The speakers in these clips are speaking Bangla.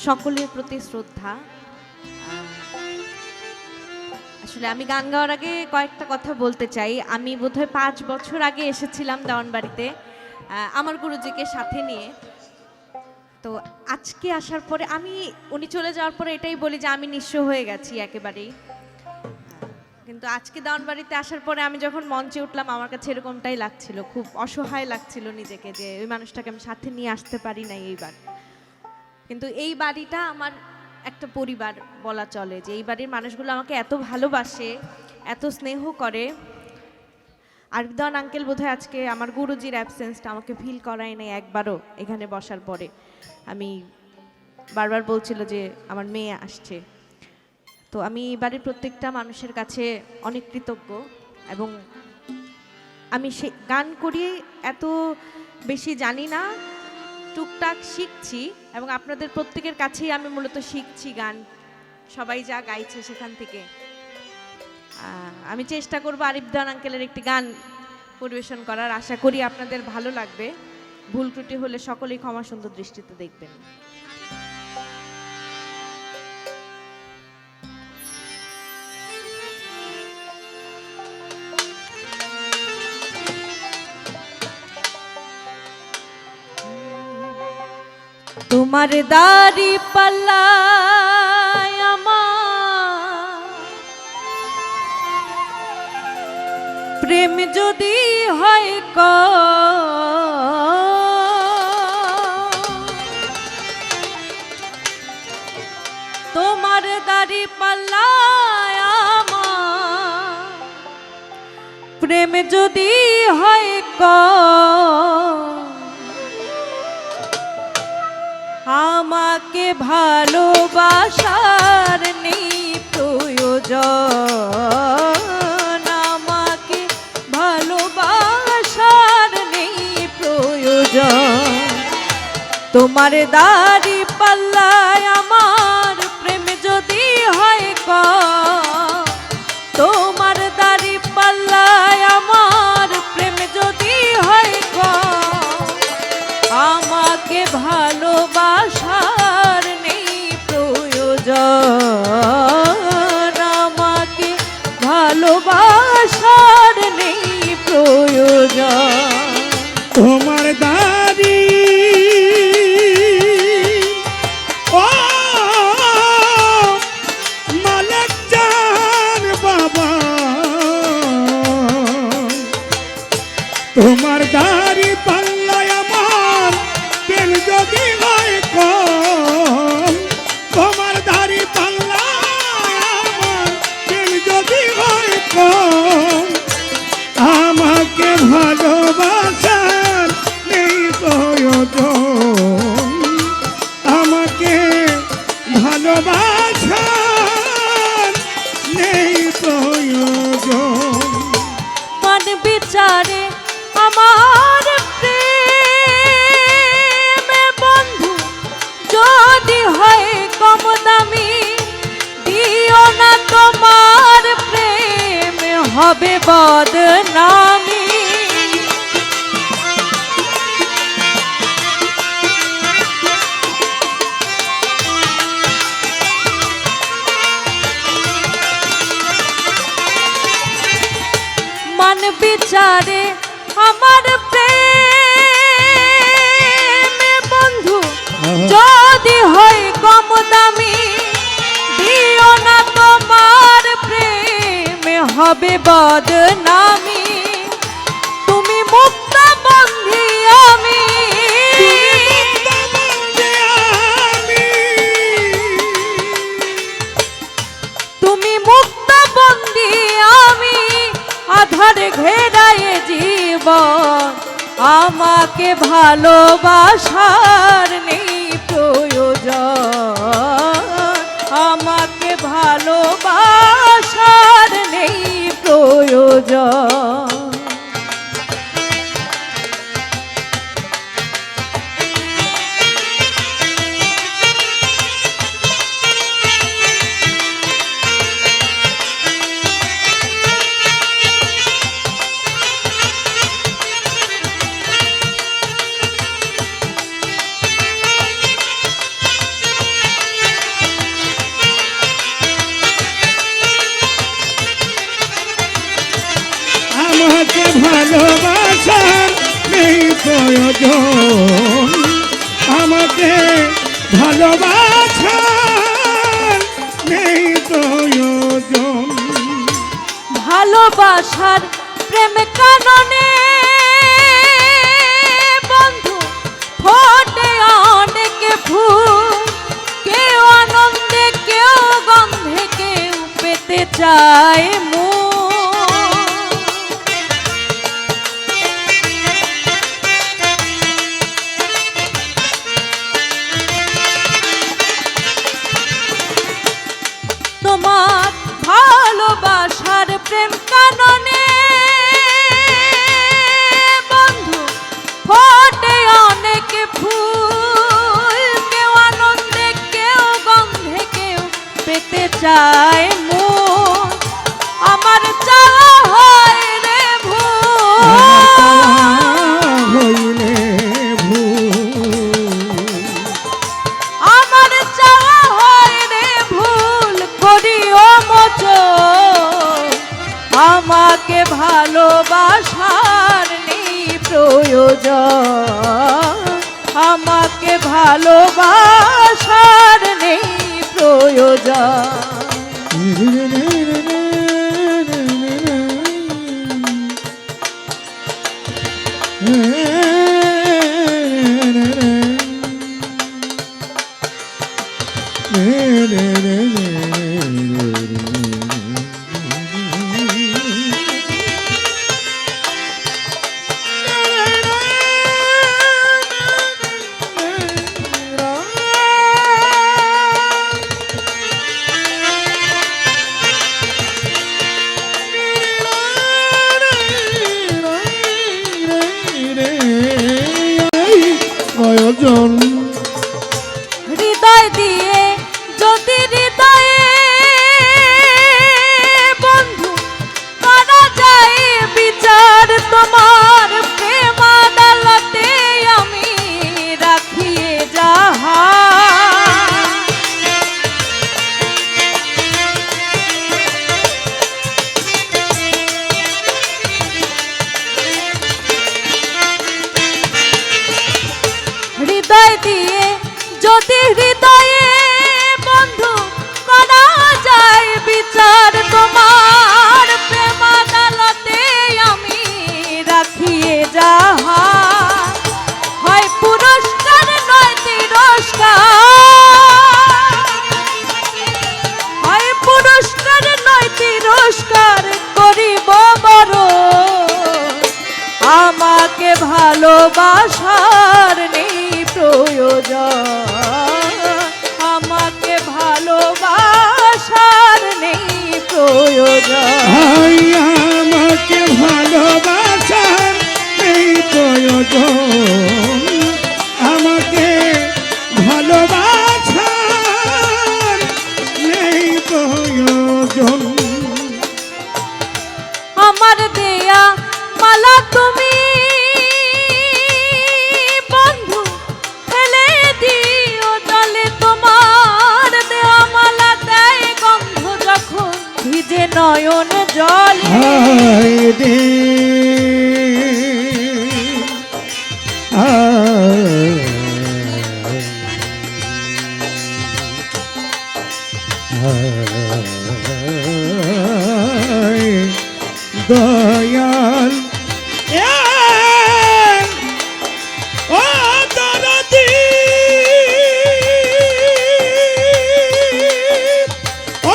সকলের প্রতি শ্রদ্ধা। আসলে আমি গান গাওয়ার আগে কয়েকটা কথা বলতে চাই। আমি বোধহয় 5 বছর আগে এসেছিলাম দেওয়ানবাড়িতে আমার গুরুজিকে সাথে নিয়ে। তো আজকে আসার পরে উনি চলে যাওয়ার পরে এটাই বলি যে আমি নিঃস্ব হয়ে গেছি একেবারেই। কিন্তু আজকে দেওয়ানবাড়িতে আসার পরে আমি যখন মঞ্চে উঠলাম আমার কাছে এরকমটাই লাগছিল, খুব অসহায় লাগছিল নিজেকে যে ওই মানুষটাকে আমি সাথে নিয়ে আসতে পারি নাই এইবার। কিন্তু এই বাড়িটা আমার একটা পরিবার বলা চলে, যে এই বাড়ির মানুষগুলো আমাকে এত ভালোবাসে, এত স্নেহ করে। আরিফদান আঙ্কেল বোধহয় আজকে আমার গুরুজির অ্যাবসেন্সটা আমাকে ফিল করায় নাই একবারও। এখানে বসার পরে আমি বারবার বলছিল যে আমার মেয়ে আসছে। তো আমি এই বাড়ির প্রত্যেকটা মানুষের কাছে অনেক কৃতজ্ঞ, এবং আমি সে গান করি এত বেশি জানি না, টুকটাক শিখছি, এবং আপনাদের প্রত্যেকের কাছেই আমি মূলত শিখছি গান। সবাই যা গাইছে সেখান থেকে আমি চেষ্টা করব আরিফদান আঙ্কেলের একটি গান পরিবেশন করার। আশা করি আপনাদের ভালো লাগবে। ভুল ত্রুটি হলে সকলেই ক্ষমা সুন্দর দৃষ্টিতে দেখবেন। তোমার দাড়ি পাল্লায় আমার প্রেম যদি হয় তোমার দাড়ি পাল্লায় আমার প্রেম যদি হয় আমাকে ভালোবাসার নেই প্রয়োজন, আমাকে ভালোবাসার নেই প্রয়োজন। তোমার দাড়ি পাল্লায় আমার প্রেম যদি হয় তোমার দাড়ি পাল্লায় আমার প্রেম যদি হয় আমাকে ভালোবাসার নেই প্রয়োজন, আমাকে ভালোবাসার নেই প্রয়োজন। তোমার দাড়ি ও মালিক জান বাবা, তোমার দাড়ি পাল্লায় আমার প্রেম যদি হয় কম, তোমার দাড়ি পাল্লায় আমার প্রেম যদি হয় কম, আমাকে ভালোবাসার নেই প্রয়োজন, আমাকে ভালোবাসার নেই প্রয়োজন। মান বিচারে আমার প্রেম বন্ধু যদি হয় কম দামি, দিও না তোমার প্রেম হবে বদনামি। মান বিচারে আমার প্রেম বন্ধু যদি হয় কম দামি, দিও না তোমার প্রেম হবে বদনামি। তুমি মুক্ত বন্ধি আমি, তুমি মুক্ত বন্ধি আমি, আধার ঘেরায় জীবন, আমাকে ভালোবাসার নেই প্রয়োজন, আমাকে ভালোবাসার নেই প্রয়োজন। ভালোবাসার নেই প্রয়োজন আমাকে ভালোবাসার নেই প্রয়োজন ভালোবাসার প্রেম কাননে বন্ধু ফোটে অনেক ফুল, কেউ আনন্দে কেউ গন্ধে কেউ পেতে চায় মন। তোমার ভালোবাসার প্রেম কাননে বন্ধু ফোটে অনেক ফুল, কেউ আনন্দে কেউ গন্ধে কেউ পেতে চায় মন। আমার চাওয়া হয় রে হইলে আমার চাওয়া হয় রে ভুল করিও মোচন, আমাকে ভালোবাসার নেই প্রয়োজন, আমাকে ভালোবাসার নেই প্রয়োজন। প্রয়োজন হৃদয় দিয়ে যদি হৃদয়ে বন্ধু করা যায় বিচার, তোমার প্রেম আদালতে আমি রাখিয়ে যাহা। হৃদয় দিয়ে যদি হৃদয়ে বন্ধু করা যায় বিচার, তোমার প্রেম আদালতে আমি রাখিয়ে যাহা। হয় পুরস্কার নয় তিরস্কার, হয় পুরস্কার নয় তিরস্কার করিব বড়, আমাকে ভালোবাসার নেই প্রয়োজন, আমাকে ভালোবাসার নেই প্রয়োজন। আমাকে ভালোবাসার নেই প্রয়োজন আমাকে ভালোবাসার নেই প্রয়োজন আমার দেয়া মালা তুমি বন্ধু ফেলে দিও জলে, তোমার দেয়া মালা দেয় গন্ধ যখন ভিজে নয়ন জলে। হায় রে দয়াল ও দরদি ও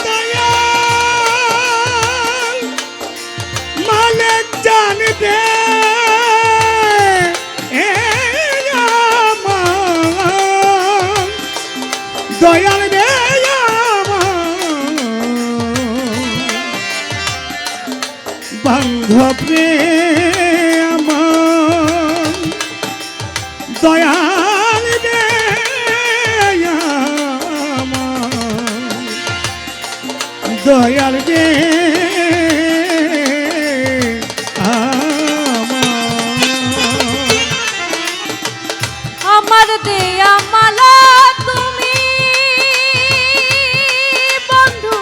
দয়াল মালিক জানতে দয়াল রে বান্ধব রে আমার দয়াল রে আমার দয়াল রে আমার দেয়া মালা তুমি বন্ধু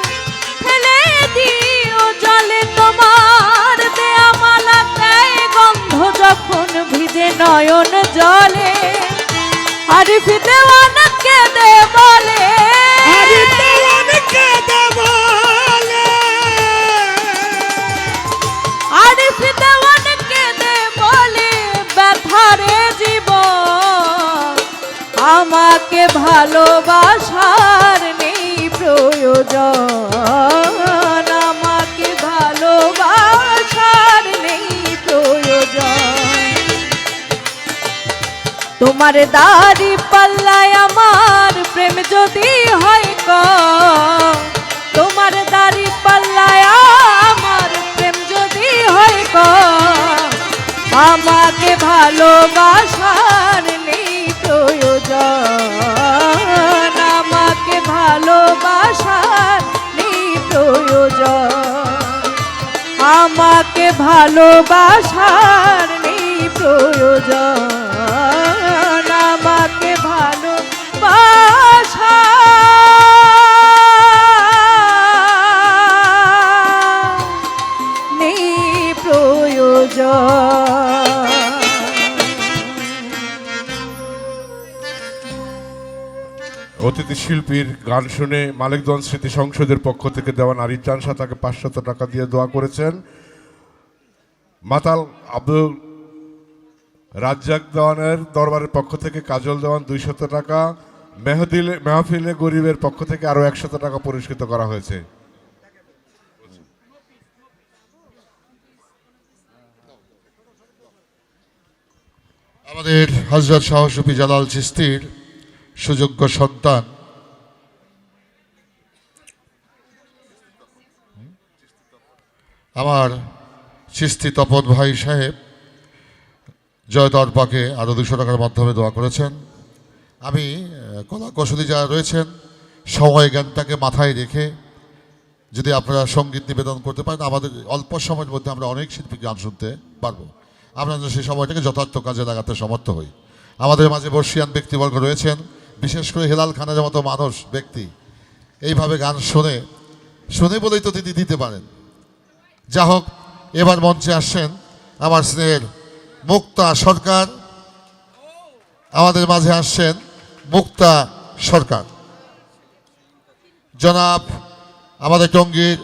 ফেলে দিও জলে, তোমার আরিফ দেওয়ান কেঁদে বলে আরে দেওয়ান কেঁদে বলে আরিফ দেওয়ান কেঁদে বলে ব্যথারে জীবন আমাকে ভালোবাসার নেই প্রয়োজন আমাকে ভালোবাসার নেই প্রয়োজন তোমার দাড়ি পাল্লায় আমার প্রেম যদি হয় কম তোমার দাড়ি পাল্লায় আমার প্রেম যদি হয় কম আমাকে ভালোবাসার নেই প্রয়োজন আমাকে ভালোবাসার নেই প্রয়োজন আমাকে ভালোবাসার নেই প্রয়োজন আমাকে ভালোবাসা নেই প্রয়োজন অতিথি শিল্পীর গান শুনে মানিকগঞ্জ স্মৃতি সংসদের পক্ষ থেকে দেওয়ান আরিচান শাহ তাকে 500 টাকা দিয়ে দোয়া করেছেন। মাতাল আব্দুল রাজ্জাক দেওয়ানের দরবারের পক্ষ থেকে কাজল দেওয়ান 200 টাকা, মেহফিলে গরিবের পক্ষ থেকে আরো 100 টাকা পুরস্কৃত করা হয়েছে। আমাদের হযরত শাহ সুফি জালাল চিশতির সুযোগ্য সন্তান আমার চিশতি তপন ভাই সাহেব জয় দরবাকে আরও 200 টাকার মাধ্যমে দোয়া করেছেন। আমি কলা কৌশলী যারা রয়েছেন সময় জ্ঞানটাকে মাথায় রেখে যদি আপনারা সঙ্গীত নিবেদন করতে পারেন আমাদের অল্প সময়ের মধ্যে আমরা অনেক শিল্পী গান শুনতে পারবো। আমরা যেন সেই সময়টাকে যথার্থ কাজে লাগাতে সমর্থ হই। আমাদের মাঝে বর্ষিয়ান ব্যক্তিবর্গ রয়েছেন, বিশেষ করে হেলাল খানের মতো মানুষ ব্যক্তি এইভাবে গান শুনে বলেই তো তিনি দিতে পারেন। যা হোক, এবার মঞ্চে আসছেন আমার স্নেহের মুক্তা সরকার, আমাদের মাঝে আসছেন মুক্তা সরকার। জনাব আমাদের টঙ্গীর